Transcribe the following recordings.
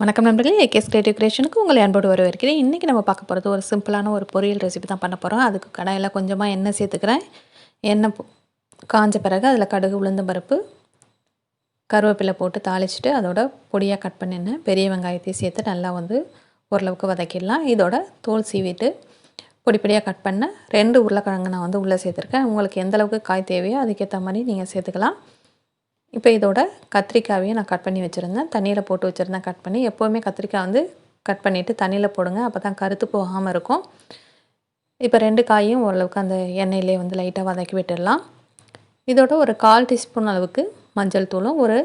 வணக்கம் நண்பர்களே, AKS creative கிரியேஷனுக்கு உங்களை அன்போடு வரவேற்கிறேன். இன்றைக்கி நம்ம பார்க்க போகிறது ஒரு சிம்பிளான ஒரு பொரியல் ரெசிபி தான் பண்ண போகிறோம். அதுக்கு கடாயில் கொஞ்சமாக எண்ணெய் சேர்த்துக்கிறேன். எண்ணெய் காஞ்ச பிறகு அதில் கடுகு, உளுந்தம் பருப்பு, கருவேப்பிலை போட்டு தாளிச்சிட்டு அதோட பொடியாக கட் பண்ணின பெரிய வெங்காயத்தையும் சேர்த்து நல்லா ஓரளவுக்கு வதக்கிடலாம். இதோட தோல் சீவிட்டு பொடி பொடியாக கட் பண்ண 2 உருளைக்கிழங்கு நான் உள்ளே சேர்த்துருக்கேன். உங்களுக்கு எந்தளவுக்கு காய் தேவையோ அதுக்கேற்ற மாதிரி நீங்கள் சேர்த்துக்கலாம். இப்போ இதோட கத்திரிக்காயையும் நான் கட் பண்ணி வச்சுருந்தேன். தண்ணியில் போட்டு வச்சுருந்தேன் கட் பண்ணி. எப்போவுமே கத்திரிக்காய் கட் பண்ணிவிட்டு தண்ணியில் போடுங்க, அப்போ தான் கருத்து போகாமல் இருக்கும். இப்போ 2 காயும் ஓரளவுக்கு அந்த எண்ணெயிலே லைட்டாக வதக்கி விட்டுடலாம். இதோட ஒரு 1/4 டீஸ்பூன் அளவுக்கு மஞ்சள் தூளும், ஒரு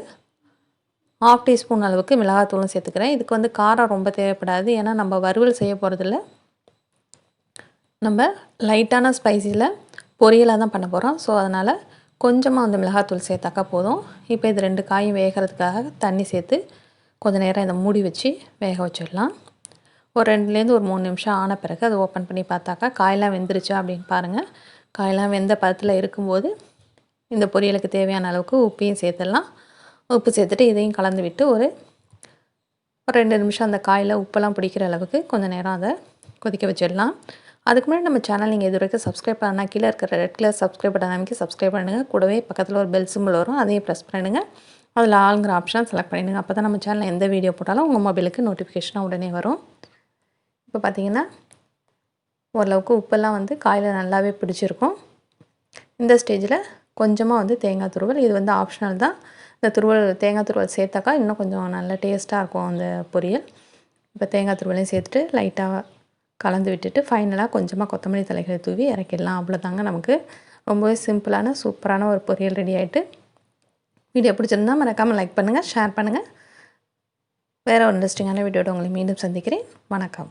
1/2 டீஸ்பூன் அளவுக்கு மிளகாத்தூளும் சேர்த்துக்கிறேன். இதுக்கு காரம் ரொம்ப தேவைப்படாது, ஏன்னா நம்ம வறுவல் செய்ய போகிறதில்ல. நம்ம லைட்டான ஸ்பைசியில் பொரியலாக தான் பண்ண போகிறோம். ஸோ அதனால் கொஞ்சமாக மிளகாத்தூள் சேர்த்தாக்கா போதும். இப்போ இது 2 காயும் வேகிறதுக்காக தண்ணி சேர்த்து கொஞ்சம் நேரம் இதை மூடி வச்சு வேக வச்சிடலாம். ஒரு 2லேருந்து ஒரு 3 நிமிஷம் ஆன பிறகு அதை ஓப்பன் பண்ணி பார்த்தாக்கா காயெல்லாம் வெந்துருச்சா அப்படின்னு பாருங்கள். காயெல்லாம் வெந்த பதத்தில் இருக்கும்போது இந்த பொரியலுக்கு தேவையான அளவுக்கு உப்பையும் சேர்த்துடலாம். உப்பு சேர்த்துட்டு இதையும் கலந்து விட்டு ஒரு 2 நிமிஷம் அந்த காயில் உப்பெல்லாம் பிடிக்கிற அளவுக்கு கொஞ்சம் நேரம் அதை கொதிக்க வச்சிடலாம். அதுக்கு முன்னாடி நம்ம சேனல் நீங்கள் இது வரைக்கும் சப்ஸ்கிரைப் பண்ணால் கீழே இருக்கிற ரெட் கலர் சப்ஸ்கிரைப் பட்டன் அமைக்கி சப்ஸ்கிரைப் பண்ணுங்கள். கூடவே பக்கத்தில் ஒரு பெல் சிம்பிள் வரும், அதையும் ப்ரெஸ் பண்ணிடுங்க. அதில் ஆளுங்கிற ஆப்ஷன் செலக்ட் பண்ணிடுங்க. அப்போ தான் நம்ம சேனலில் எந்த வீடியோ போட்டாலும் உங்கள் மொபைலுக்கு நோட்டிஃபிகேஷனாக உடனே வரும். இப்போ பார்த்திங்கன்னா ஓரளவுக்கு உப்பெல்லாம் காயில் நல்லாவே பிடிச்சிருக்கும். இந்த ஸ்டேஜில் கொஞ்சமாக தேங்காய் துருவல், இது ஆப்ஷனல் தான். இந்த தேங்காய் துருவல் சேர்த்தாக்கா இன்னும் கொஞ்சம் நல்ல டேஸ்ட்டாக இருக்கும் அந்த பொரியல். இப்போ தேங்காய் துருவலையும் சேர்த்துட்டு லைட்டாக கலந்து விட்டுட்டு ஃபைனலாக கொஞ்சமாக கொத்தமல்லி தலைகளை தூவி இறக்கிடலாம். அவ்வளோதாங்க, நமக்கு ரொம்பவே சிம்பிளான சூப்பரான ஒரு பொரியல் ரெடி ஆகிட்டு. வீடியோ பிடிச்சிருந்தா மறக்காமல் லைக் பண்ணுங்கள், ஷேர் பண்ணுங்கள். வேறு ஒரு இன்ட்ரெஸ்டிங்கான வீடியோட உங்களை மீண்டும் சந்திக்கிறேன். வணக்கம்.